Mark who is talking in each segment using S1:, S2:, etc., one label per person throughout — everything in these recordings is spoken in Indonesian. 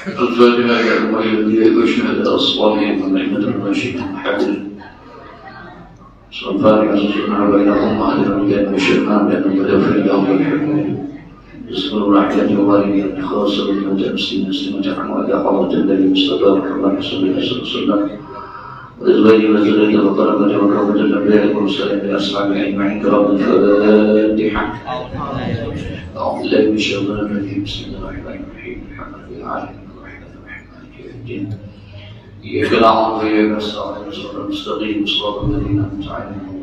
S1: الفاتحة يا أمي واشهد الصالحين ونعمة الراشدين محمد الفاتحة سبحانه بينهم وعلى الجنة والشيطان لأنهم بدأوا اليوم الحكم بسم الله الرحمن الرحيم خاصة من تمسين سمة عمود حوض النبي مصطفى محمد صلى الله عليه وسلم وإزواجه وزوجته وقربته وكرامة الأنبياء والمرسلين بأصحابه أجمعين كرام الفاتحة أعوذ بالله من الشيطان الرجيم بسم الله الرحمن الرحيم الحمد لله العالمين الرحمن الرحيم مالك يوم الدين إياك نعبد وإياك نستعين صراط المستقيم صراط الذين أنعمت عليهم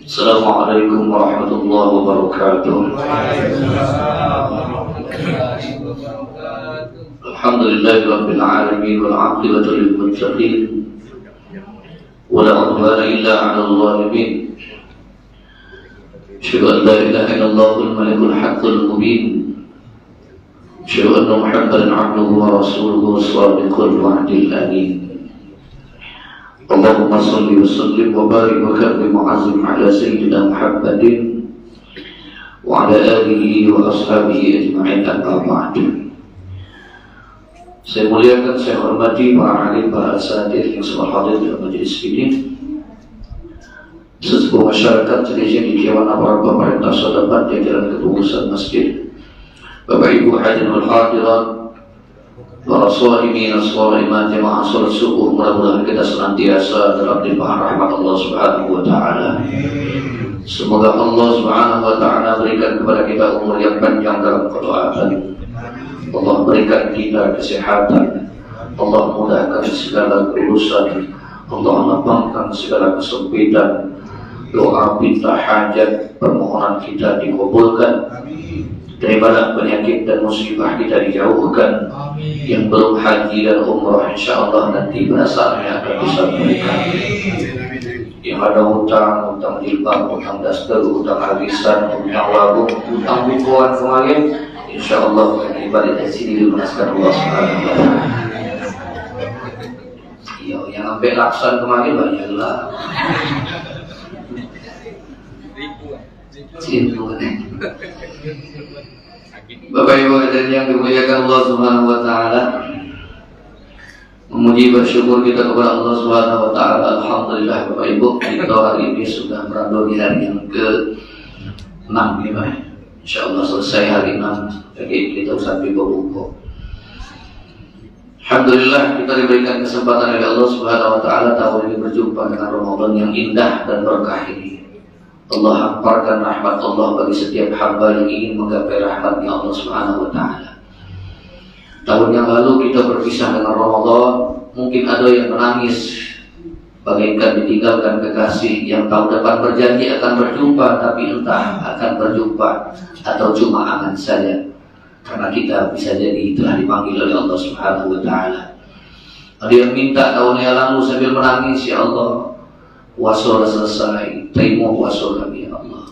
S1: السلام عليكم ورحمة الله وبركاته. الحمد لله رب العالمين والعاقبة للمتقين ولا عدوان إلا على الظالمين. أشهد أن لا إله إلا الله الملك الحق المبين. أشهد أن محمدا عبده ورسوله الصادق الوعد الأمين. اللهم صل وسلم وبارك وكرم وعظم على سيدنا محمد وعلى آله وأصحابه أجمعين أما بعد. Saya muliakan, saya hormati para alim, para asatidz yang semua hadir dalam majelis ini. Sesebuah masyarakat sejenis di Dewan Aparat Pemerintah Setempat di jalan kepengurusan masjid, Bapak Ibu hadirin wal hadirat, para shaimin shaimat jemaah salat subuh, mudah-mudahan kita senantiasa dalam limpahan rahmat Allah Subhanahu wa taala. Semoga Allah Subhanahu wa taala berikan kepada kita umur yang panjang dalam kedoaan. Allah berikan kita kesehatan. Allah mudahkan segala urusan. Allah lapangkan segala kesempitan. Doa, pinta, hajat, permohonan kita dikabulkan. Daripada penyakit dan musibah kita dijauhkan. Yang belum haji dan umrah insyaallah nanti berasalnya akan disampaikan. Yang ada hutang jilbab, hutang daster, hutang arisan, hutang lagu, hutang bukuan kemarin, insyaallah ibadah di sini dilunaskan Allah Subhanahu wa taala. Iya, yang sampai laksan kemarin banyaklah. Bapak Ibu dan yang dimuliakan Allah Subhanahu wa taala, memuji bersyukur kita kepada Allah Subhanahu wa taala. Alhamdulillah Bapak Ibu, kita hari ini sudah berada di hari yang ke-6 ini Pak. Insyaallah selesai hari 6 jadi kita sampai berbuka. Alhamdulillah kita diberikan kesempatan oleh Allah Subhanahu wa taala tahun ini berjumpa dengan Ramadan yang indah dan berkah ini. Allah hamparkan rahmat Allah bagi setiap hamba yang ingin menggapai rahmatnya Allah Subhanahu wa taala. Tahun yang lalu kita berpisah dengan Ramadan, mungkin ada yang menangis bagaikan ditinggalkan kekasih yang tahun depan berjanji akan berjumpa, tapi entah akan berjumpa atau cuma angan saja. Karena kita bisa jadi telah dipanggil oleh Allah Subhanahu wa taala. Ada yang minta tahun yang lalu sambil menangis, ya Allah, puasa selesai, terima puasa kami ya Allah.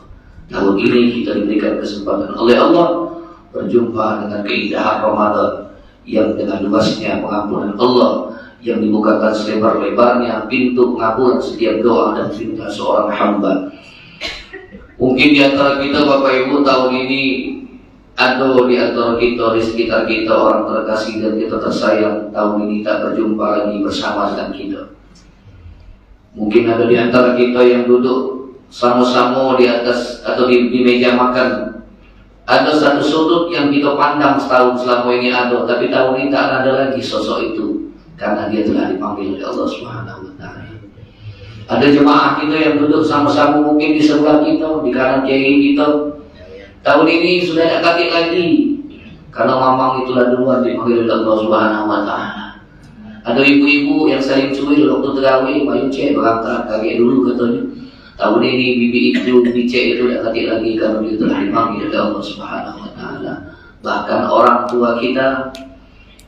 S1: Tahun ini kita diberikan kesempatan oleh Allah berjumpa dengan keindahan Ramadan yang dengan luasnya pengampunan Allah yang dibukakan selebar-lebarnya pintu pengampunan setiap doa dan cinta seorang hamba. Mungkin di antara kita Bapak Ibu tahun ini ada di antara kita, di sekitar kita orang terkasih dan kita tersayang tahun ini tak berjumpa lagi bersama dengan kita. Mungkin ada di antara kita yang duduk sama-sama di atas atau di meja makan. Ada satu sudut yang kita pandang setahun selama ini ada, tapi tahun ini tak ada lagi sosok itu karena dia telah dipanggil oleh Allah Subhanahu wa taala. Ada jemaah kita yang duduk sama-sama mungkin di sebelah kita, di kanan kiri kita. Tahun ini sudah tidak kaget lagi karena mamang itulah duluan dipanggil oleh Allah Subhanahu wa taala. Ada ibu-ibu yang saling cuil waktu terawih, mayu cek berangkat kaget dulu katanya. Tahun ini bibi itu, bibi cek itu tidak kaget lagi karena dia telah dipanggil oleh Allah Subhanahu wa taala. Bahkan orang tua kita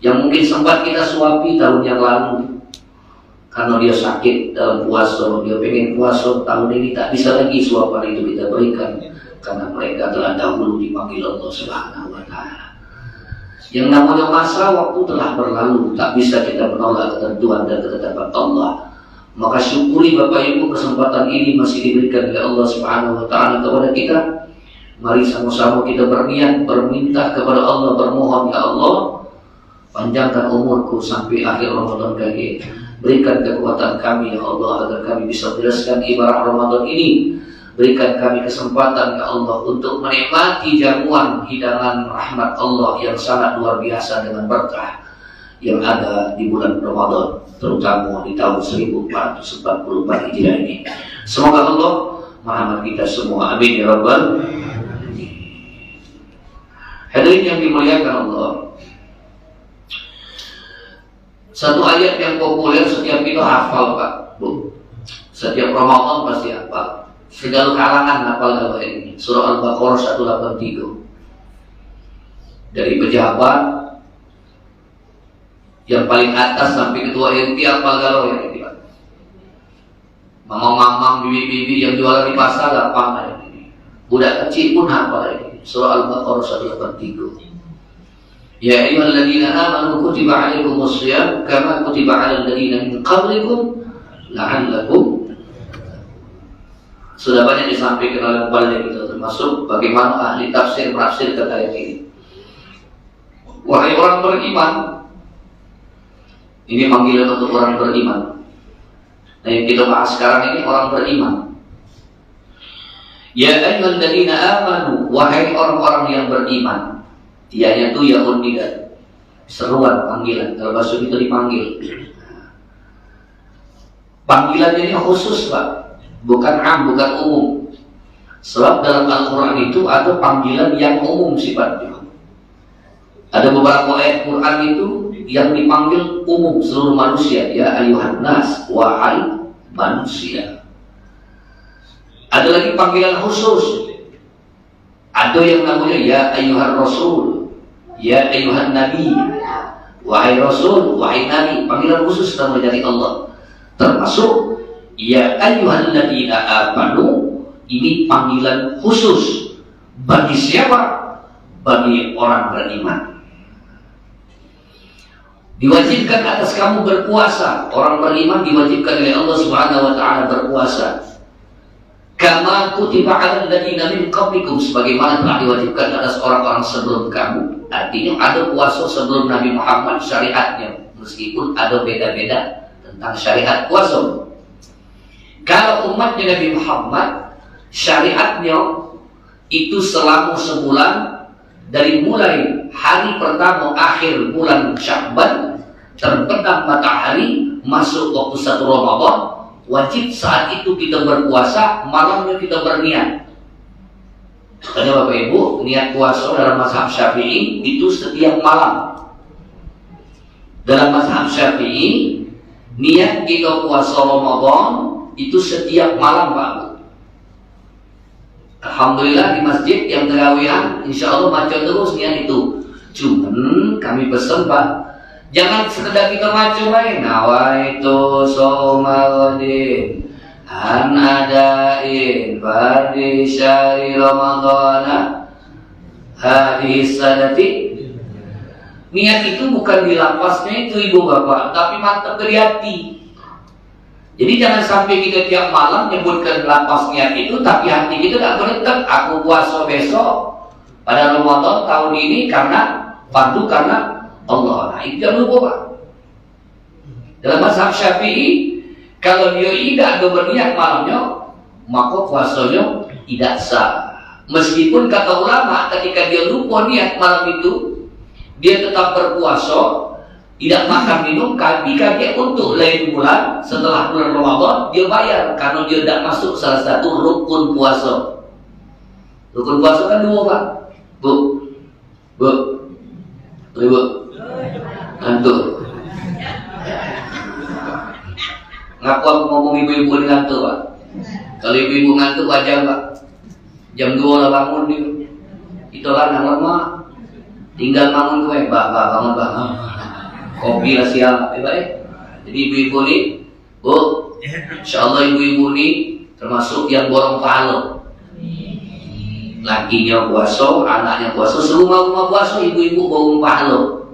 S1: yang mungkin sempat kita suapi tahun yang lalu karena dia sakit dalam puasa, dia pengen puasa, tahun ini tak bisa lagi suapan itu kita berikan karena mereka telah dahulu dipanggil Allah Subhanahu wa taala. Yang namanya masa waktu telah berlalu, tak bisa kita menolak ketentuan dan ketetapan Allah. Maka syukuri Bapak Ibu kesempatan ini masih diberikan oleh Allah Subhanahu wa taala kepada kita Mari sama-sama kita berniat, berminta kepada Allah, bermohon, ya Allah, panjangkan umurku sampai akhir Ramadan kali. Berikan kekuatan kami, ya Allah, agar kami bisa menjelaskan ibarat Ramadan ini. Berikan kami kesempatan, ya Allah, untuk menikmati jamuan hidangan rahmat Allah yang sangat luar biasa dengan berkah yang ada di bulan Ramadan, terutama di tahun 1444 Hijriah ini. Semoga Allah merahmati kita semua. Amin ya Rabbal. Hadirin yang dimuliakan Allah, satu ayat yang populer setiap kita hafal, Pak, Bu. Setiap Ramadan pasti hafal. Segala kalangan hafal kalau ini. Surah Al-Baqarah 183. Dari pejabat yang paling atas sampai ketua RT hafal kalau ini, Pak. Mamang-mamang, bibi-bibi yang jualan di pasar hafal ini. Budak kecil pun hafal ini. Surah Al-Baqarah 183. Ya ayyuhalladzina amanu kutiba 'alaikumus-shiyam kama kutiba 'alal ladzina min qablikum la'allakum. Sudah banyak disampaikan oleh kepada kita, termasuk bagaimana ahli tafsir menafsirkan ayat ini. Wahai orang beriman, ini panggilan untuk orang beriman. Nah, yang kita bahas sekarang ini orang beriman. Ya ayyuhalladzina amanu, wahai orang-orang yang beriman. Tianya itu ya unidat, seruan, panggilan. Kalau bahasa itu dipanggil. Panggilannya ini khusus, Pak, bukan am, bukan umum. Sebab dalam Al-Quran itu ada panggilan yang umum sifatnya. Ada beberapa ayat Quran itu yang dipanggil umum seluruh manusia. Ya ayuhan nas, wahai manusia. Ada lagi panggilan khusus. Ada yang namanya ya ayyuhan rasul, ya ayyuhan nabi, wahai rasul, wahai nabi. Panggilan khusus namanya dari Allah. Termasuk ya ayyuhan ladina amanu, ini panggilan khusus bagi siapa? Bagi orang beriman. Diwajibkan atas kamu berpuasa. Orang beriman diwajibkan oleh Allah Subhanahu wa taala berpuasa. Kama kutiba 'alal ladzina min qablikum, sebagaimana telah diwajibkan atas orang-orang sebelum kamu. Artinya ada puasa sebelum Nabi Muhammad syariatnya, meskipun ada beda-beda tentang syariat puasa. Kalau umatnya Nabi Muhammad, syariatnya itu selama sebulan, dari mulai hari pertama akhir bulan Sya'ban, terbenam matahari, masuk waktu 1 Ramadan, wajib saat itu kita berpuasa, malamnya kita berniat. Makanya Bapak Ibu, niat puasa dalam mazhab Syafi'i itu setiap malam. Dalam mazhab Syafi'i, niat kita puasa Ramadan itu setiap malam, Pak. Alhamdulillah di masjid yang terawihan, insya Allah baca terus niat itu. Cuman kami pesan, Pak, jangan sekedar kita macu main. Nawaitu somaladin an adain fardhi syahri ramadhana hadis sadati. Niat itu bukan di lapasnya itu ibu bapak, tapi mantap dari hati. Jadi jangan sampai kita tiap malam nyebutkan lapas niat itu, tapi hati kita tidak berdekat. Aku puasa besok pada Ramadan tahun ini karena fardu, karena Allah. Nah, itu jangan lupa, Pak. Dalam mazhab Syafi'i, kalau dia tidak berniat malamnya, maka puasanya tidak sah. Meskipun kata ulama, ketika dia lupa niat malam itu, dia tetap berpuasa, tidak makan minum, ketika dia untuk lain bulan setelah bulan Ramadan dia bayar, karena dia tidak masuk salah satu rukun puasa. Rukun puasa kan 2, Pak. Bu, ngantuk. Ngaku aku ngomong ibu-ibu ini ngantuk, Pak. Kalau ibu-ibu ngantuk wajar, Pak. Jam 2 lah bangun nih. Itulah yang lama. Tinggal bangun gue, bangun. Kopi lah siang, baik. Jadi ibu-ibu ini, Bu, insyaallah ibu-ibu ini termasuk yang borong pahala. Lakinya puasa, anaknya puasa, serumah-rumah puasa, ibu-ibu borong pahala.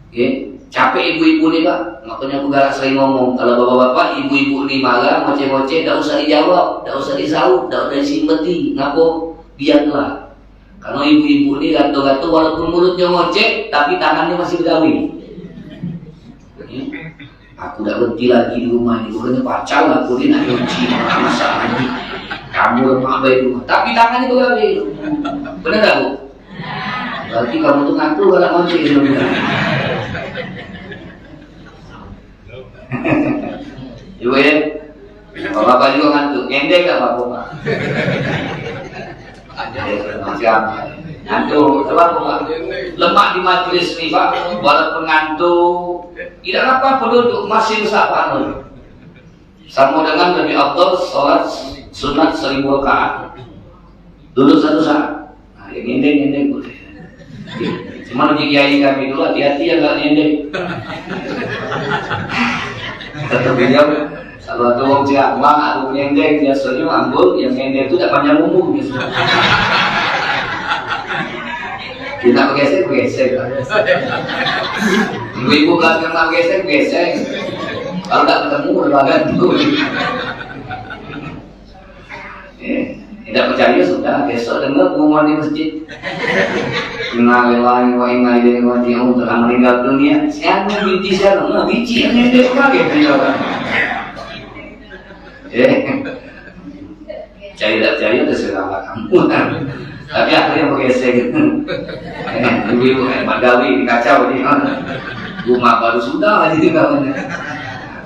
S1: Oke, capek ibu-ibu nih, Pak. Makanya aku galak sering ngomong, kalau bapak-bapak, ibu-ibu nih marah, ngoceh-ngoceh, tidak usah dijawab, tidak usah disaut, tidak usah disimpati, ngaku, biarlah. Karena ibu-ibu ini gato-gato walaupun mulutnya ngoceh, tapi tangannya masih bergawi. Aku udah berhenti lagi di rumah ini, bukannya pacar aku ini nak nyuci, masak lagi. Kamu lemah baik rumah, tapi tangannya bergawi. Benar tak Bu? Berarti kamu tuh ngaku kalau ngoceh itu. Ibu ya, bapak juga ngantuk, ngendek gak bapak? Macam ngantuk, lemak di majelis nih Pak, walaupun ngantuk, tidak apa penduduk masih bersabar. Sama dengan lebih afdal sholat sunat 1000 rakaat, duduk 1 saat. Nah, yang ngendek boleh. Cuma bagi kiai kami dulu hati-hati ya nggak ngendek. Tetap beliau kalau ada orang ciamang atau ngendek biasanya ambul, yang ngendek itu tidak panjang umur biasanya. Kita bergesek. Ibu-ibu kan kena gesek. Kalau tidak ketemu berbagan dulu. Tidak percaya sudah, besok dengar pengumuman di masjid. Innalillahi wa inna ilaihi raji'un, telah meninggal dunia. Siapa binti siapa? Binti yang ngendek kaget dia. Cari terserah kamu. Tapi akhirnya bergesek. Ibu-ibu Magawi dikacau dia. Rumah baru sudah aja tinggalnya.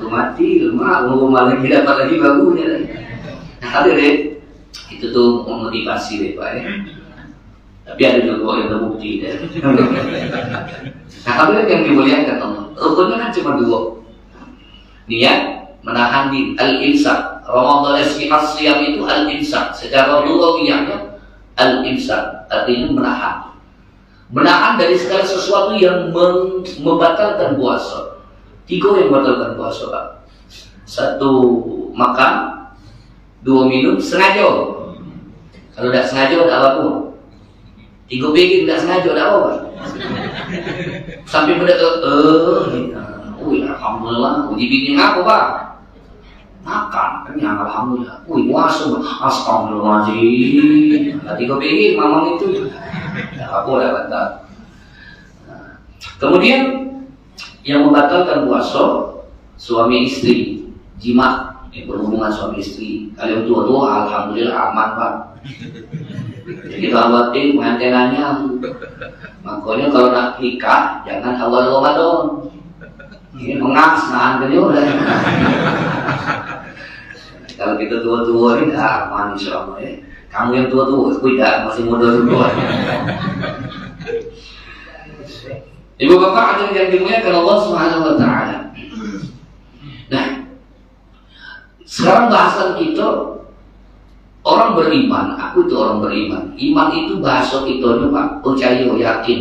S1: Mati, rumah lagi dapat lagi bagunya. Ada deh. Itu tuh memotivasi deh Pak ya. Tapi ada juga yang terbukti deh. Nah kalau yang dimuliakan Allah, rukunnya kan cuma 2. Niat menahan diri, al-imsak. Ramadan as-siyam itu al-imsak. Secara lughawiyahnya al-imsak artinya menahan dari segala sesuatu yang membatalkan puasa. 3 yang membatalkan puasa Pak. 1 makan, 2 minum sengaja. Kalau tidak sengaja ada apapun. 3 bikin tidak sengaja ada apa? Sampai mendekat, alhamdulillah, uji bikin apa Pak? Makan, kan alhamdulillah. Puasa, astagfirullahaladzim. 3 bikin mamang itu. Aku dah batal. Kemudian yang membatalkan puasa suami istri, jima. Berhubungan suami istri, kalian tua-tua alhamdulillah aman Pak. Jadi khawatir pengantinannya. Makanya kalau nak nikah jangan awal Ramadan. Ini mengas nahan beliau. Kalau kita tua-tua ini aman insyaallah ya. Kamu yang tua-tua, aku tidak masih muda semua. Ibu bapak ada yang dimuliakan Allah Subhanahu wa taala. Nah, sekarang bahasan kita orang beriman, aku itu orang beriman. Iman itu bahasa kita Pak, percaya, yakin.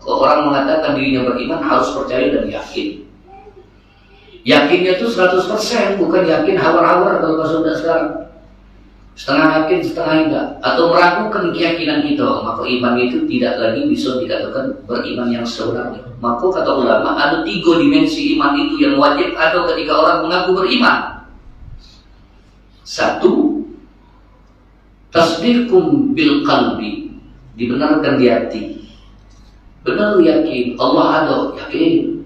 S1: Kalau orang mengatakan dirinya beriman harus percaya dan yakin. Yakinnya itu 100%, bukan yakin hawar-hawar kalau bahasa udah sekarang. Setengah yakin, setengah enggak. Atau meragukan keyakinan kita, maka iman itu tidak lagi bisa dikatakan beriman yang sebenarnya. Maka kata ulama ada 3 dimensi iman itu yang wajib ada ketika orang mengaku beriman. 1, tasdiqum bil qalbi, dibenarkan di hati. Benar yakin Allah ada, yakin.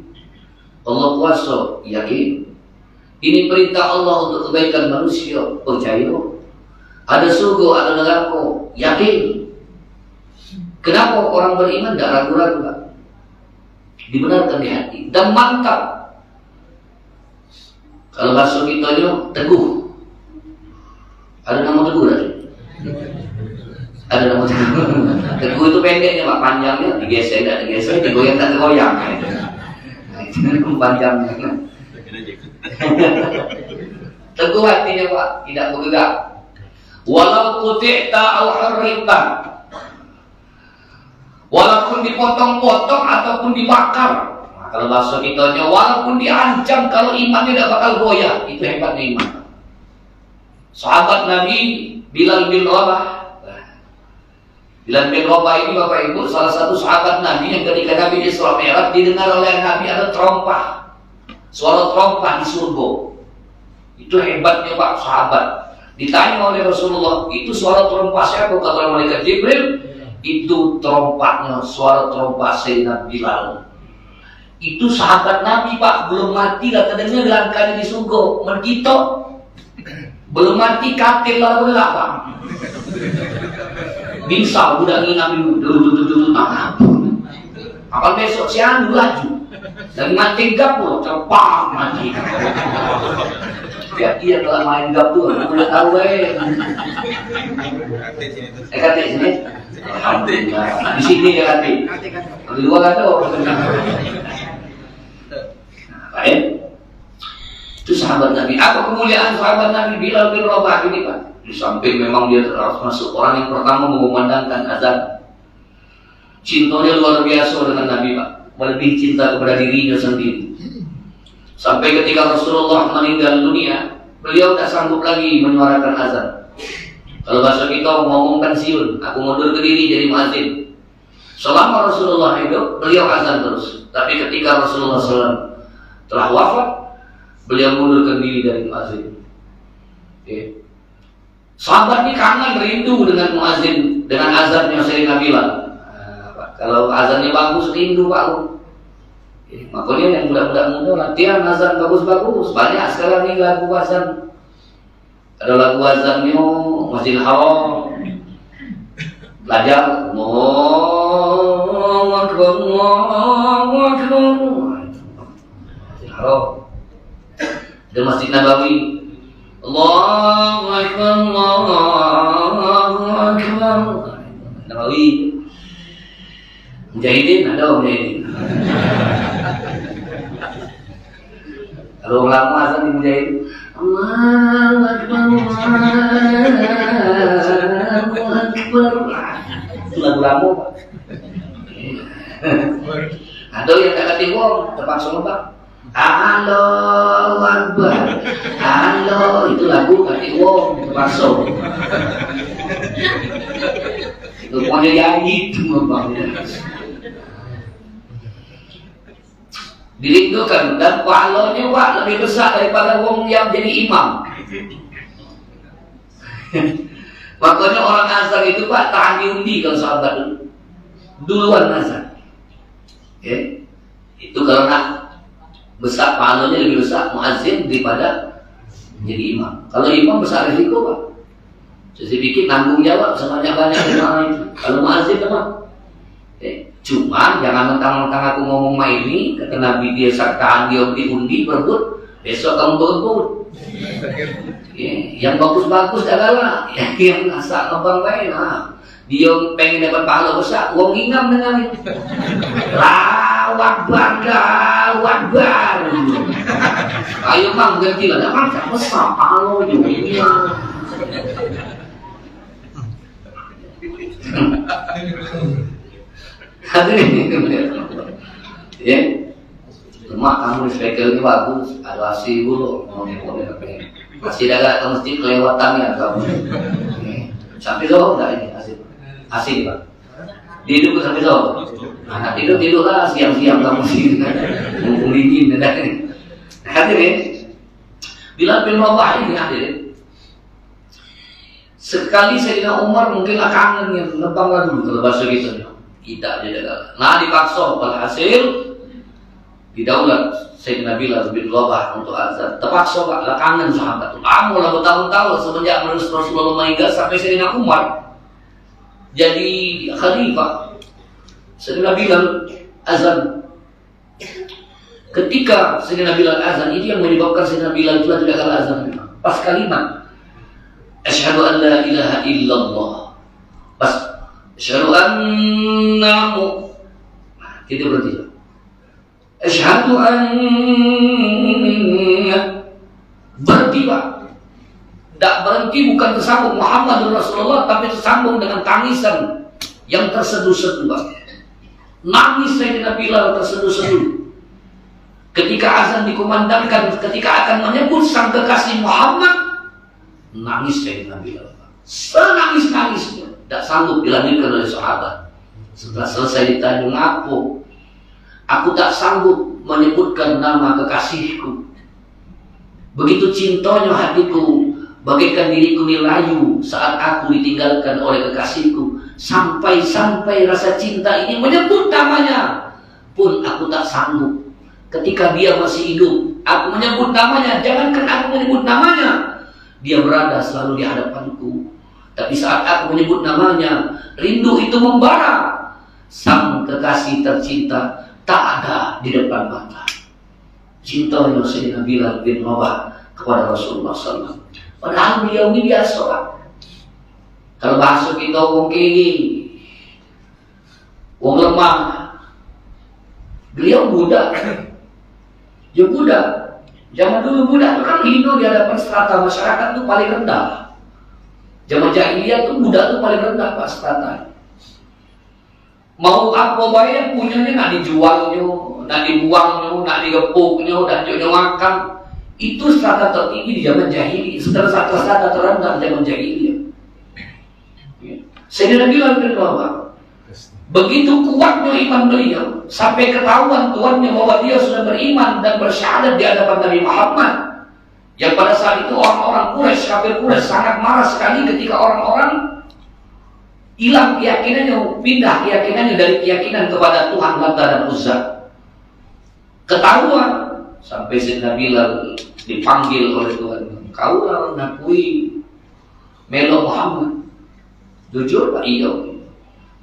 S1: Allah kuasa, yakin. Ini perintah Allah untuk kebaikan manusia, percaya. Ada surga, ada neraka, yakin. Kenapa orang beriman tidak ragu-ragu Pak? Dibenarkan di hati dan mantap. Kalau bahasa kita teguh. Ada nama teguh tadi? Ada nama teguh. Teguh itu pendeknya Pak, panjangnya digeser, tidak digeser, digoyang tak digoyang. Itu panjangnya. Teguh hatinya Pak, tidak bergerak. Walau quti'ta aw harriqta, walaupun dipotong-potong ataupun dibakar. Nah, kalau bahasa kita walaupun diancam, kalau imannya tidak bakal goyah. Itu hebatnya iman. Sahabat Nabi Bilal bin Rabah. Bilal bin Rabah ini Bapak Ibu salah satu sahabat Nabi yang ketika Nabi di Isra Mi'raj didengar oleh Nabi ada terompah, suara terompah di surga. Itu hebatnya Pak sahabat. Ditanya oleh Rasulullah, itu suara terompah siapa? Kata malaikat Jibril, Itu terompaknya, suara terompak Sayyidina Bilal. Itu sahabat Nabi Pak, belum mati lah katanya langkahnya di surga. Mergito belum mati katil lah Pak. Bisa budak ini Nabi dulu tak apa. Apal besok siang laju. Lagi mati gap pula, cepat mati. Ya dia kalau main gap tuh, boleh tahu kate sini. Alhamdulillah. Di sini ya kate. Di luar ada. Baik. Itu sahabat Nabi. Apa kemuliaan sahabat Nabi Bilal bin Rabah ini Pak? Di samping memang dia termasuk orang yang pertama mengumandangkan azan. Cintanya luar biasa dengan Nabi Pak. Lebih cinta kepada dirinya sendiri. Sampai ketika Rasulullah meninggal dunia, beliau tak sanggup lagi menyuarakan azan. Kalau bahasa kita ngomong pensiun, aku mundur ke diri jadi muadzin. Selama Rasulullah hidup, beliau azan terus. Tapi ketika Rasulullah SAW telah wafat, beliau mundurkan diri dari muadzin. Okay. Sahabat ini kangen rindu dengan muadzin, dengan azannya Sayyidina Bilal. Kalau azannya bagus, rindu Pak. Makanya yang budak-budak muda latihan azan bagus-bagus. Banyak sekarang nih lagu azan. Ada lagu azannya Masjidil Haram. Belajar Allahu Akbar, Allahu Akbar. Masjidil Haram. Ada Masjid Nabawi. Allahu Akbar, Allahu Akbar. Nabawi. Mujahidin ada Mujahidin. Kalau lama azan di Mujahidin, Allahu Akbar, Allahu Akbar. Itu lagu lama Pak. Ada yang tak kata wong terpaksa Pak. Allahu Akbar, Allah itu lagu kata wong terpaksa. Itu punya nyanyi itu Bang. Dirindukan dan pahalanya Pak lebih besar daripada wong yang jadi imam. Makanya orang azan itu Pak tahan diundi kalau sahabat duluan azan. Okay. Itu karena besar pahalanya lebih besar muazzin daripada jadi imam. Kalau imam besar risiko Pak. Jadi bikin tanggung jawab sebanyak-banyak imam itu. Kalau muazzin teman. Okay. Cuma jangan mentang-mentang aku ngomong main ini, kata Nabi dia sartaan dia undi berebut, besok kamu berebut. Yang bagus-bagus adalah yang asal ngembang baik. Dia pengen dapat pahala besar, uang ingam dengan itu. Lawak bar. Ayo bang ganti lah, dapat besar pahala juga. Hadirin ya, lemak kamu speaker ini bagus, ada AC dulu, masih ada ke masjid kelewatannya kamu. Sampai sore enggak ini AC Pak? Tidur sampai sore. Nah tidurlah siang-siang kamu sih, mumpung dingin dan hadirin. Bila bin Rabah ini hadirin. Sekali Sayyidina Umar mungkinlah kangen yang nebang lagu kalau bahasa gitu. Tidak ada. Nah dipaksa walhasil didaulat Sayyidina Bilal bin Rabah untuk azan. Terpaksa Pak, lah kangen sahabat. Lama lah bertahun-tahun semenjak Rasulullah meninggal sampai Sayyidina Umar jadi khalifah. Sayyidina Bilal azan. Ketika Sayyidina Bilal azan, ini yang menyebabkan Sayyidina Bilal itu tidak kalah azan. Pas kalimat Asyhadu an la ilaha illallah. Pas Asyhadu anna kita berhenti. Asyhadu anna berhenti Pak. Tak berhenti bukan tersambung Muhammad Rasulullah, tapi tersambung dengan tangisan yang terseduh-seduh Pak. Nangis Sayyidina Bilal terseduh-seduh. Ketika azan dikumandangkan, ketika akan menyebut sang kekasih Muhammad, nangis Sayyidina Bilal. Senangis-nangisnya, tak sanggup dilanjutkan oleh sahabat. Setelah selesai ditanya, ngapo? Aku tak sanggup menyebutkan nama kekasihku. Begitu cintanya hatiku, bagaikan diriku dilayu saat aku ditinggalkan oleh kekasihku. Sampai-sampai rasa cinta ini menyebut namanya pun aku tak sanggup. Ketika dia masih hidup, aku menyebut namanya. Jangankan aku menyebut namanya, dia berada selalu di hadapanku. Tapi saat aku menyebut namanya, rindu itu membara. Sang kekasih tercinta tak ada di depan mata. Cinta Sayyidina Bilal bin Rabah kepada Rasulullah SAW. Padahal beliau ini biasa, Pak. Kalau bahasa kita wong kiri, wong lemah, beliau budak. Dia budak. Zaman dulu budak itu kan hina di hadapan strata masyarakat itu paling rendah. Zaman jahiliyah itu budak itu paling rendah, Pak, strata. Mau apa bayar punyanya nak dijualnya, nak dibuangnya, nak digepuknya, dan juga makan. Itu strata tertinggi di zaman jahiliyah. Strata terendah di zaman jahiliyah. Sayyidina Bilal bin Rabah, begitu kuatnya iman beliau, sampai ketahuan tuannya bahwa dia sudah beriman dan bersyahadat di hadapan Nabi Muhammad. Yang pada saat itu orang-orang Quraisy, kafir Quraisy sangat marah sekali ketika orang-orang hilang keyakinannya, pindah keyakinannya dari keyakinan kepada Tuhan Lata dan Uzza. Ketahuan sampai Sayyidina Bilal dipanggil oleh Tuhan. Kau lah mengakui Melo Muhammad. Jujur Pak, iya.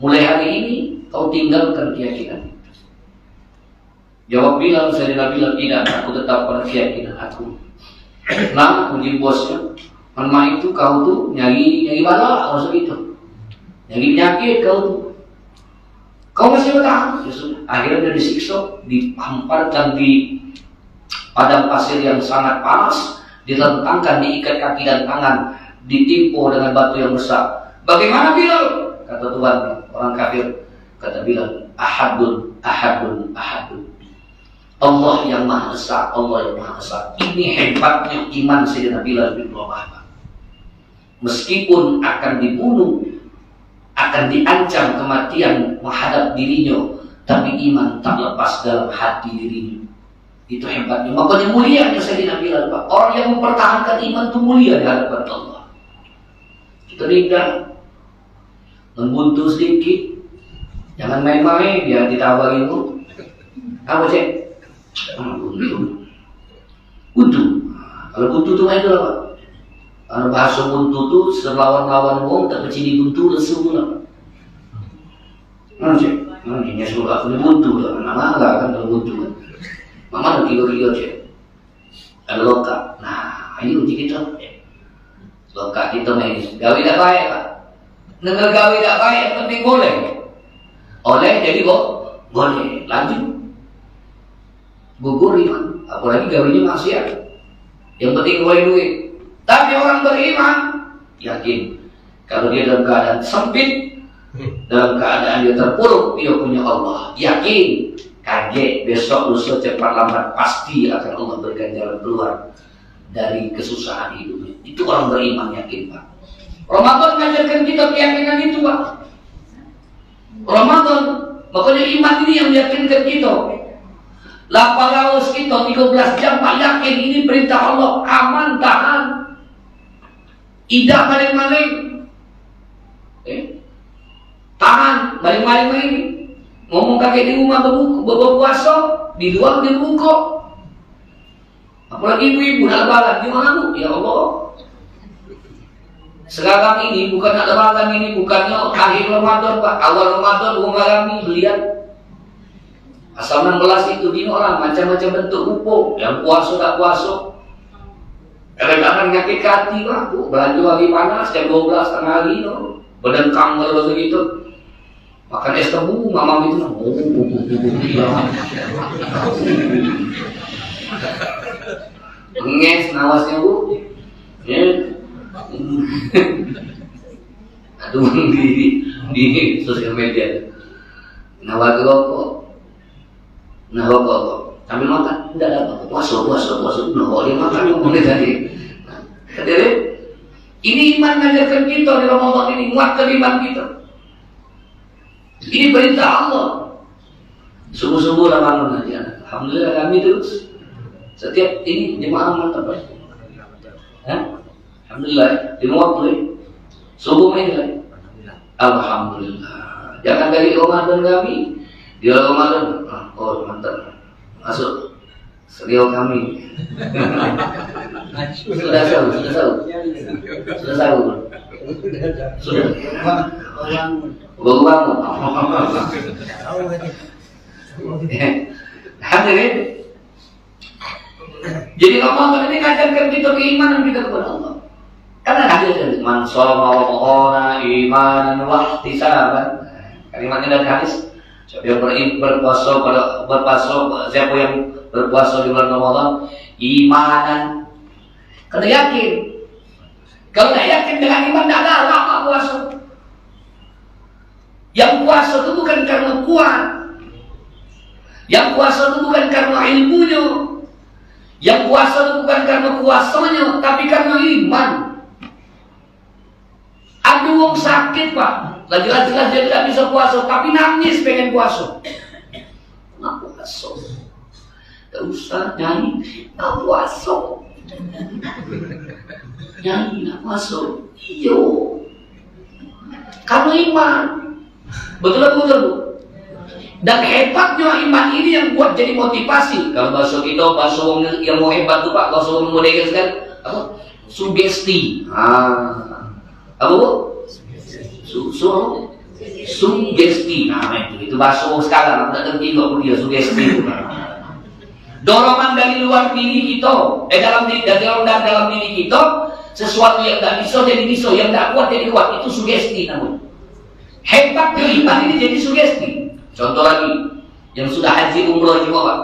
S1: Mulai hari ini kau tinggalkan keyakinan itu. Jawab Bilal, Sayyidina Bilal, tidak, aku tetap pada keyakinan aku. Nah, puji bosnya, memang itu kau tuh nyari bala, maksud itu. Nyari penyakit kau tuh. Kau masih bertahan. Ya sudah. Akhirnya dia disiksa, dihamparkan di padang pasir yang sangat panas, dilentangkan, diikat kaki dan tangan, ditimpa dengan batu yang besar. Bagaimana Bilal? Kata Tuhan, orang kafir. Kata Bilal, ahadun, ahadun, ahadun. Allah yang Maha Esa, Allah yang Maha Esa. Ini hebatnya iman Sayyidina Bilal bin Rabah. Meskipun akan dibunuh, akan diancam kematian menghadap dirinya, tapi iman tak lepas dalam hati dirinya. Itu hebatnya. Makanya mulianya Sayyidina Bilal, Pak. Orang yang mempertahankan iman itu mulia di hadapan Allah. Kita tinggal membuntu sedikit, jangan main-main, dia ditawarin itu. Apa sih? Buntu. Kalau buntu itu main itu apa? Kalau bahasa buntu itu selawan-lawan wong tak kecil buntu lesu lah. Mana sih? Mana dia suruh aku buntu lah. Nama enggak kan kalau buntu kan? Mama ada kilo-kilo sih. Ada lokal. Nah, ini uji kita. Lokal kita main. Gawe tak baik Pak. Nengah gawe tak baik, yang penting boleh. Oleh jadi kok boleh. Lanjut. Gugur iman. Apalagi gawenya maksiat. Yang penting boleh duit. Tapi orang beriman yakin kalau dia dalam keadaan sempit, dalam keadaan dia terpuruk, dia punya Allah. Yakin, kaget, besok lusa cepat lambat pasti akan Allah berikan jalan keluar dari kesusahan hidupnya. Itu orang beriman yakin, Pak. Ramadan mengajarkan kita keyakinan itu, Pak. Ramadan, makanya iman ini yang meyakinkan kita. Laparaus kita 13 jam, Pak, yakin ini perintah Allah, aman, tahan. Idah maling-maling. Tahan, maling-maling. Ngomong kakek di rumah berpuasa, di luar dia buka. Apalagi ibu-ibu nak lebaran, gimana Bu? Ya Allah. Sekarang ini bukan nak lebaran, ini bukannya akhir Ramadan, Pak. Awal Ramadan mengalami belian. Asal 16 itu di orang macam-macam bentuk rupa, yang puasa tak puasa. Kadang-kadang nyakit hati, Pak. Belanja lagi panas, jam 12 tengah hari, berdengkang kalau begitu. Makan es tebu, mama itu nges nawasnya Bu. Ya. Aduh di sosial media. Nawa rokok. Nah rokok. Sambil makan tidak ada apa. Puasa. Nah dia makan yang mulai tadi. Jadi ini iman mengajarkan kita di Ramadan ini, muatkan iman kita. Ini perintah Allah. Subuh-subuh lah bangun aja. Alhamdulillah kami terus. Setiap ini jemaah mantap. Alhamdulillah, di waktu subuh main lagi. Alhamdulillah. Jangan dari Ramadan kami, di Ramadan, oh mantap, masuk serial kami. Sudah sahur. Baru bangun. Hadirin. Jadi Ramadan ini ngajarkan kita keimanan kita kepada Allah. Karena hadis man shoma Ramadan imanan wa ihtisaban. Kalimatnya dari hadis. Siapa yang berpuasa, siapa yang berpuasa di bulan Ramadan imanan, karena yakin. Kalau tidak yakin dengan iman, tidak ada apa puasa. Yang puasa itu bukan karena kuat, yang puasa itu bukan karena ilmunya, yang puasa itu bukan karena puasanya, tapi karena iman. Ada orang sakit pak, jelas-jelas dia tidak bisa puasa, tapi nangis pengen puasa. Nggak puasa, tak usah nyanyi, nggak puasa. Nyanyi nggak puasa, iyo. Karena iman, betul. Dan hebatnya iman ini yang buat jadi motivasi. Kalau bahasa kita, bahasa yang mau hebat tuh pak, bahasa yang modern kan, apa? Sugesti. Apa bu? Sugesti. Nah itu bahasa sekarang. Aku tak ngerti kok dia sugesti. Dorongan dari luar diri kita, dalam diri kita, sesuatu yang tak bisa jadi bisa, yang tak kuat jadi kuat, itu sugesti namanya. Hebatnya iman ini jadi sugesti. Contoh lagi, yang sudah haji umroh juga pak.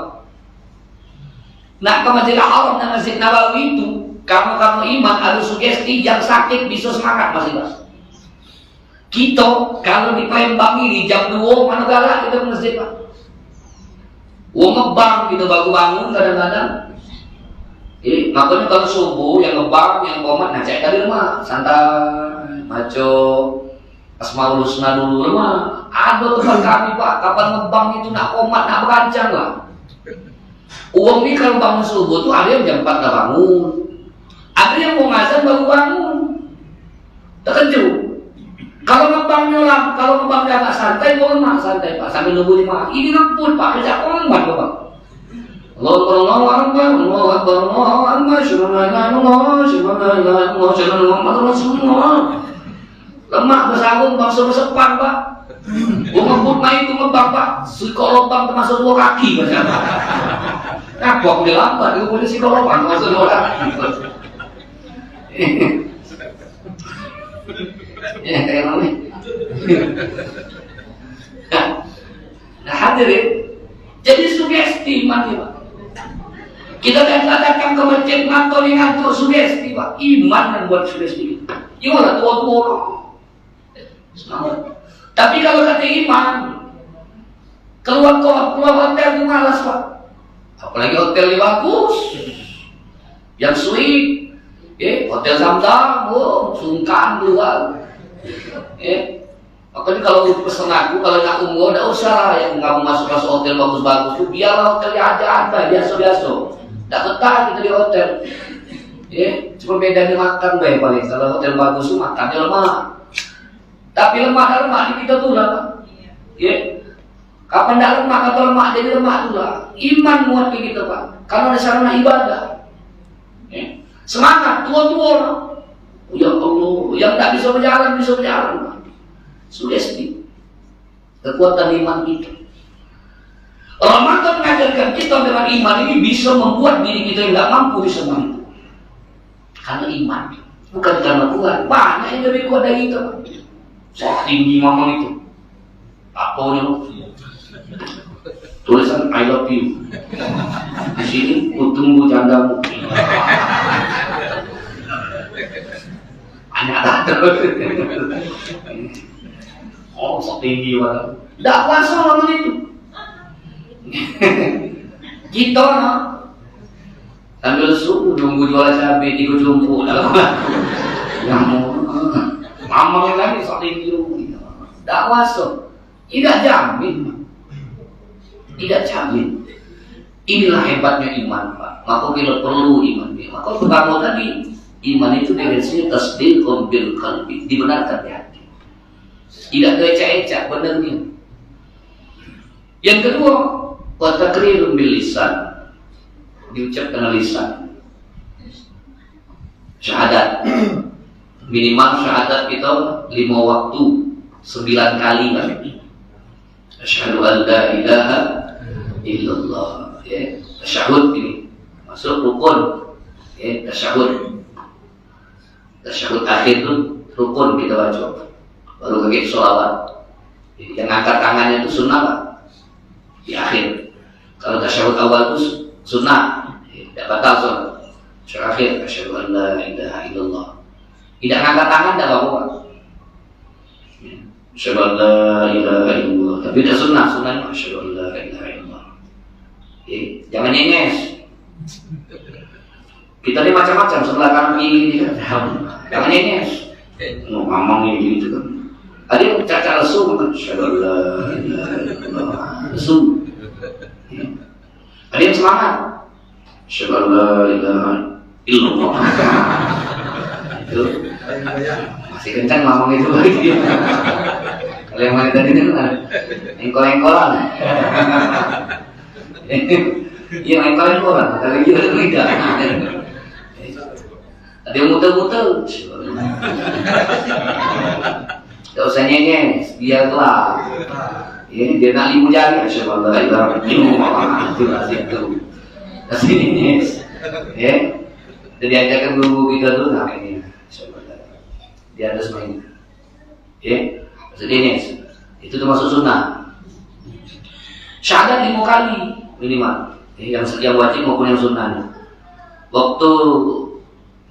S1: Nak ke Masjidil Haram dan Masjid Nabawi itu, kamu iman ada sugesti, yang sakit bisa semangat masih mas. Kita kalau di Palembang ini jam 2 mana galak kita ke masjid pak. Ngebang kita baru bangun kadang-kadang. Makanya kalau subuh yang ngebang, yang komat, nah cek dari rumah santai, maco, Asmaul Husna dulu rumah. Ada tempat kami pak, kapan ngebang itu nak komat, nak berancang lah. Uang ini kalau bangun subuh tuh ada yang jam 4 dah bangun, ada yang mau ngazan baru bangun, terkejut. Kalau ngebangnya lah, kalau ngebangnya agak santai, boleh mak santai pak, sambil nunggu 5. Ini ngebut pak, kerja komat pak. Allahu Akbar, lemak bersambung bangsa bersepan pak. Gua ngebut main itu ngebang pak, psikolobang termasuk 2 kaki macam. Kapok dia lambat, dia punya psikolobang termasuk 2 kaki. Ya kayak mana? Nah hadirin, jadi sugesti iman pak. Kita datang ke masjid ngantor sugesti pak. Iman yang buat sugesti. Gimana tua-tua? Tapi kalau kata iman, keluar hotel itu malas pak. Apalagi hotel yang bagus, yang suite, hotel Zamzam, sungkan keluar. Makanya kalau pesan aku, kalau nak umroh, tidak usah lah yang kamu masuk hotel bagus-bagus itu, biarlah hotelnya ada biasa-biasa. Tidak betah kita di hotel. Cuma bedanya makan baik paling. Kalau hotel bagus itu makannya lemah. Tapi lemah di kita tuh lah. Kapan tidak lemah, kata lemah jadi lemah tuh lah. Iman muat di kita pak. Karena ada sarana ibadah. Semangat tua-tua lah. Ya Allah, yang tidak bisa berjalan pak. Sugesti. Kekuatan iman kita. Ramadan mengajarkan kita dengan iman ini bisa membuat diri kita yang tidak mampu bisa mampu. Karena iman, bukan karena kuat. Banyak yang lebih kuat dari kita. Saya tinggi mamang itu. Apa tulisan I love you. Di sini ku tunggu jandamu. Anak tak oh sok tinggi banget. Tidak kuasa lawan itu. Kita sambil subuh nunggu jual cabai 3 jumbo yang mamang lagi sok tinggi. Tidak kuasa. Tidak jamin. Inilah hebatnya iman pak. Maka kita perlu iman. Maka kamu tadi iman itu definisinya tasdiqun bil qalbi, dibenarkan di hati. Tidak keecak-ecak, benernya. Yang kedua, wa taqrirun bil lisan, diucap dengan lisan. Syahadat, minimal syahadat kita 5 waktu, 9 kali kan. Asyhadu an la ilaha illallah. Ya, tasyahud ini masuk rukun. Ya, tasyahud. Tasyahud akhir itu rukun kita baca. Baru lagi sholawat. Yang angkat tangannya itu sunnah Pak. Di akhir. Kalau tasyahud awal itu sunnah, tidak batal sholat. Terakhir, asyhadu an la ilaha illallah. Tidak angkat tangan tidak apa-apa. Asyhadu an la ilaha illallah. Tapi tidak sunnah, sunnahnya asyhadu an la ilaha illallah. Jangan nyenges. Kita ini macam-macam sebelah kanan kiri kan. Jangan nyenges. Ngomong ini gitu kan. Ada yang cacat lesu kan. Asyhadu an la ilaha illallah. Lesu. Ada yang semangat. Asyhadu an la ilaha illallah. Itu masih kencang ngomong itu lagi. Kalau yang mana tadi itu kan engkol-engkolan. Iya engkol-engkolan. Kalau gitu tidak. Ada yang muter-muter. Tidak usah nyenges, biarlah. Ya, dia nak limu jari, asyhadu an la ilaha illallah. Itu itu. Kasih nyenges. Ya. Jadi ajarkan guru kita dulu nah ini. Di atas main. Ya. Kasih nyenges. Itu termasuk sunnah. Syahadat 5 kali minimal. Yang wajib maupun yang sunnah. Waktu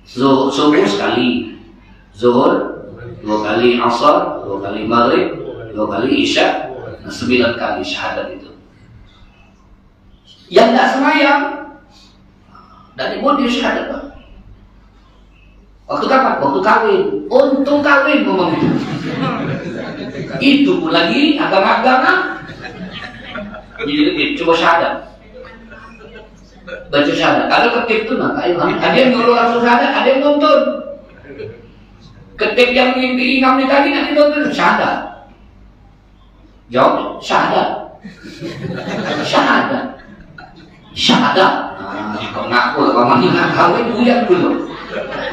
S1: subuh sekali, zuhur 2 kali, asar 2 kali, maghrib 2 kali, isya 9 kali syahadat itu. Yang tidak semayang dari pun dia syahadat Pak. Waktu kapan? Waktu kawin. Untung kawin ngomong itu. Itu pun lagi agama-agama. Jadi coba syahadat. Baca syahadat. Ada ketik itu nah, ada yang nyuruh langsung syahadat, ada yang nonton. Ketik yang diingat tadi nanti nonton syahadat. Jawab syahadat. Syahadat. Syahadat. Kau ngaku lah, kalau masih nak kawin buyang dulu.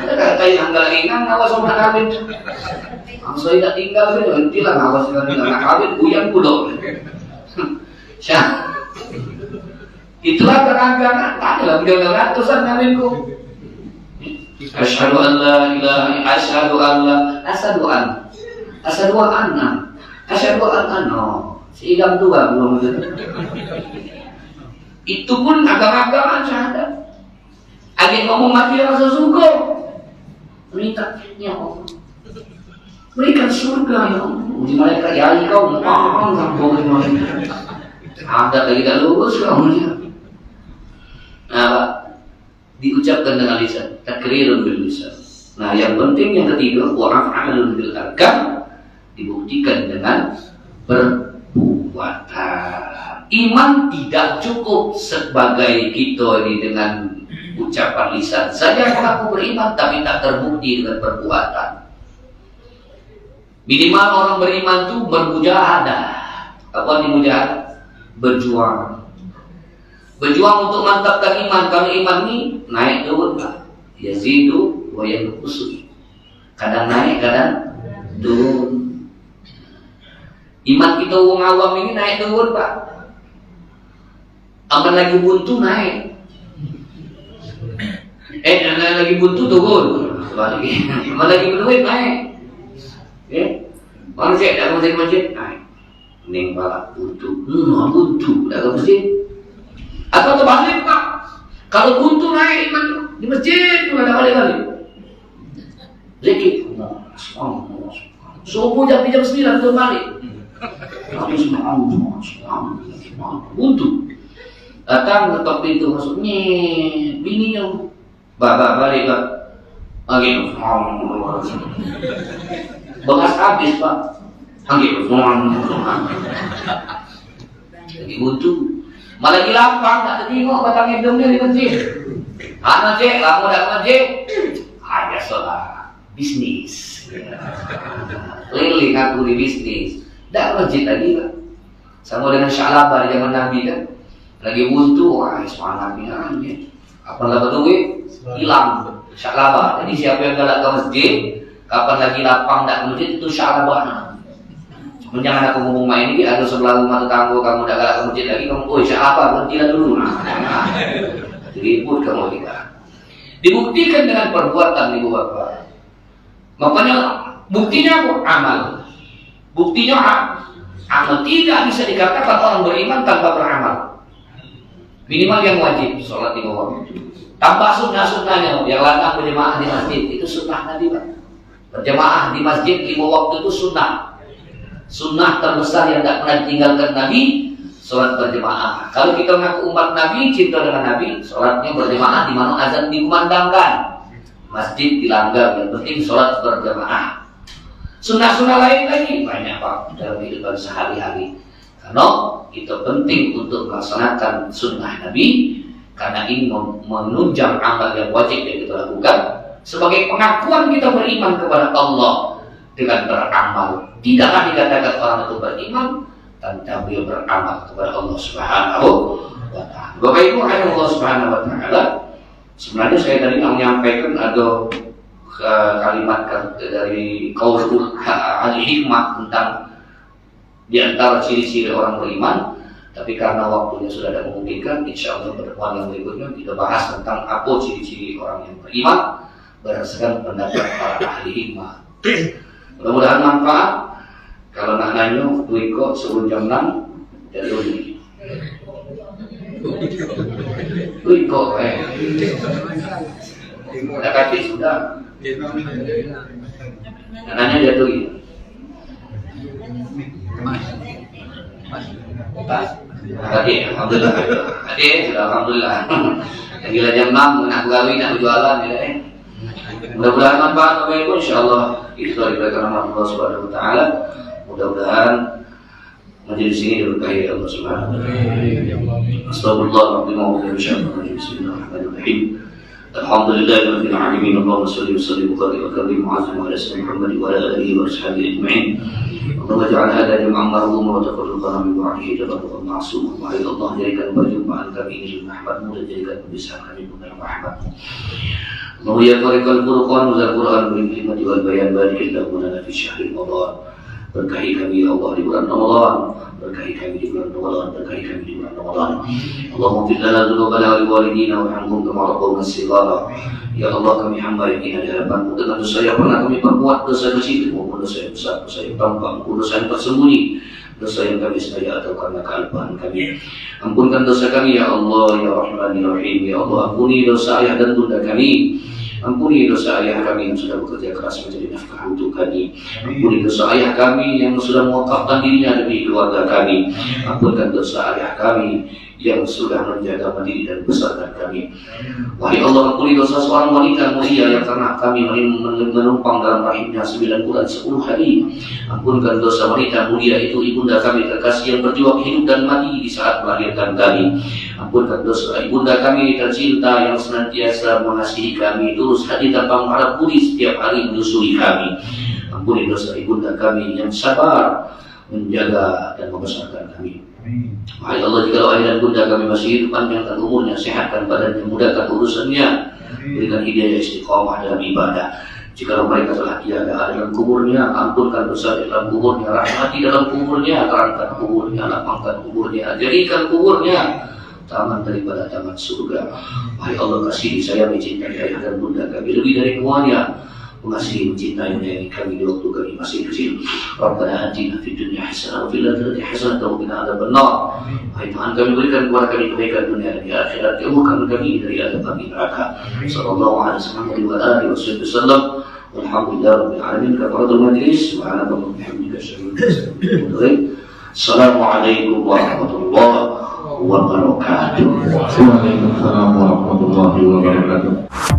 S1: Kata yang enggak ingat ngawas sama kawin. Langsung tidak tinggal dulu, nantilah ngawas dengan nak kawin buyang dulu. Syahadat. Itulah kerangkangan, tanyalah beliau ratusan kawinku. Asyhadu an la ilaha illallah, asyhadu an la, asyhadu an, asyhadu anna, asyhadu anna. Seidam tua belum itu. Itu pun agama-agama syahadat. Ada yang ngomong mati rasa surga. Minta ya Allah. Berikan surga ya Allah. Di mereka ya kau mohon sampai mereka. Ada lagi dah lulus kau ni. Nah, diucapkan dengan lisan, takrirun bil lisan. Nah, yang penting yang ketiga, wa af'alun bil arkan, dibuktikan dengan perbuatan. Iman tidak cukup sebagai kita ini dengan ucapan lisan saja mengaku beriman tapi tak terbukti dengan perbuatan. Minimal orang beriman itu bermujahadah. Apa arti mujahadah? Berjuang. Berjuang untuk mantapkan iman. Kalau iman ini naik turun Pak. Yazidu wa yanqusu. Kadang naik, kadang turun. Iman kita orang awam ini naik turun Pak. Aman lagi buntu naik. Lagi buntu turun. Aman lagi berduit naik. Manusia datang ke masjid naik. Neng balak buntu. Buntu datang ke masjid. Atau terbalik Pak. Kalau buntu naik iman di masjid itu ada balik-balik. Zikir. Subuh jam 9 terbalik. Buntu. Datang ketok pintu masuknya bininya. Balik Pak. Lagi bekas habis Pak. Lagi buntu. Malah lagi lapang, tak tengok batang hidungnya di masjid. Anak cik, kamu dah masjid? Biasalah. bisnis. Keliling aku di bisnis. Tidak masjid lagi kan. Sama dengan Sya'labah di zaman Nabi kan. Lagi buntu, wah semangat nih. Apa dapat duit? Hilang Sya'labah. Jadi siapa yang galak ke masjid, kapan lagi lapang tidak ke masjid itu Sya'labah. Jangan aku ngomong main ini, ada sebelah rumah tetangga kamu tidak galak ke masjid lagi, kamu Sya'labah berhentilah dulu. Jadi ribut kamu tidak. Dibuktikan dengan perbuatan ibu bapak. Makanya buktinya apa? Amal. Buktinya amal. Tidak bisa dikatakan orang beriman tanpa beramal. Minimal yang wajib sholat 5 waktu. Tambah sunnah-sunnahnya yang latang berjemaah di masjid itu sunnah Nabi Pak. Berjemaah di masjid 5 waktu itu sunnah. Sunnah terbesar yang tidak pernah ditinggalkan Nabi, sholat berjemaah. Kalau kita mengaku umat Nabi, cinta dengan Nabi, sholatnya berjemaah di mana azan dikumandangkan. Masjid dilanggar, yang penting sholat berjemaah. Sunnah-sunnah lain lagi banyak Pak dalam kehidupan sehari-hari. Karena itu penting untuk melaksanakan sunnah Nabi, karena ini menunjang amal yang wajib yang kita lakukan sebagai pengakuan kita beriman kepada Allah dengan beramal. Tidaklah dikatakan orang itu beriman tanpa beliau beramal kepada Allah Subhanahu wa Ta'ala. Bapak Ibu Allah Subhanahu wa Ta'ala, sebenarnya saya tadi menyampaikan ada kalimat dari Qaulul Al-Hikmah tentang di antara ciri-ciri orang beriman, tapi karena waktunya sudah tidak memungkinkan, insya Allah pertemuan yang berikutnya kita bahas tentang apa ciri-ciri orang yang beriman berdasarkan pendapat para ahli hikmah. Mudah-mudahan manfaat. Kalau nak nanya, Wiko sebelum jam 6 jadi ini. Wiko, udah kaki sudah. Nanya dia tuh ini. Tadi, alhamdulillah. Tadi, sudah alhamdulillah. Yang gila jam 6, nak gawi, nak jualan, ya. Mudah-mudahan manfaat Bapak Ibu, insyaallah itu diberikan rahmat Allah Subhanahu wa Ta'ala. Mudah-mudahan majelis ini diberkahi Allah Subhanahu wa Ta'ala. Astagfirullahaladzim wa bihamdihi. Bismillahirrahmanirrahim. Alhamdulillahirabbil alamin. Allahumma shalli wa sallim wa barik wa karrim wa azim ala sayyidina Muhammad wa ala alihi wa sahbihi ajma'in. Allahumma ij'al hadha jam'an marhuma wa tafarraqana min ba'dihi tafarraqan ma'suma. Wa Allah jadikan perjumpaan kami ini rahmatmu dan jadikan perpisahan kami dengan rahmatmu. Allah ya fariqal furqan wa Al-Qur'an bil hikmati wal bayan barik lana fi syahril Ramadan. Berkahi kami ya Allah di bulan Ramadan, berkahi kami di bulan Ramadan, berkahi kami di bulan Ramadan. Allahumma fir lana dzunubana wa liwalidina warhamhum kama rabbauna shighara. Ya Allah, kami hamba yang hina di hadapan-Mu dengan dosa yang pernah kami perbuat, dosa kecil maupun dosa yang besar, dosa yang tampak maupun dosa yang tersembunyi, dosa yang kami sengaja atau karena kealpaan kami. Ampunkan dosa kami ya Allah ya Rahman ya Rahim. Ya Allah, ampuni dosa ayah dan bunda kami. Ampuni dosa ayah kami yang sudah bekerja keras menjadi nafkah untuk kami. Ampuni dosa ayah kami yang sudah mewakafkan dirinya demi keluarga kami. Ampunkan dosa ayah kami yang sudah menjaga mendidik dan besarkan kami. Wahai Allah, ampuni dosa seorang wanita mulia yang karena kami menumpang dalam rahimnya 9 bulan 10 hari. Ampunkan dosa wanita mulia itu ibunda kami terkasih yang berjuang hidup dan mati di saat melahirkan kami. Ampunkan dosa ibunda kami tercinta yang senantiasa mengasihi kami, tulus hati tanpa mengharap budi setiap hari menyusui kami. Ampuni dosa ibunda kami yang sabar menjaga dan membesarkan kami. Wahai Allah, jika ayah dan bunda kami masih hidup, panjangkan umurnya, sehatkan badannya, mudahkan urusannya, berikan hidayah istiqamah dalam ibadah. Jika mereka telah tiada dalam kuburnya, ampunkan dosa di dalam kuburnya, rahmati dalam kuburnya, terangkan kuburnya, lapangkan kuburnya, jadikan kuburnya taman daripada taman surga. Wahai Allah, kasih saya mencintai ayah dan bunda kami lebih dari semuanya, mengasihi mencintai menyayangi kami di waktu kami masih kecil. Rabbana atina fid dunya hasanah wa fil akhirati hasanah wa qina adzabannar. Wahai Tuhan, kami berikan kepada kami kebaikan dunia dan di akhirat, jauhkan kami dari azab api neraka. Sallallahu alaihi wasallam. Walhamdulillahirabbil alamin. Kafaratul majlis. Subhanallah wa bihamdihi asyhadu an la ilaha illa anta. Assalamualaikum warahmatullahi wabarakatuh.
S2: Waalaikumsalam warahmatullahi wabarakatuh.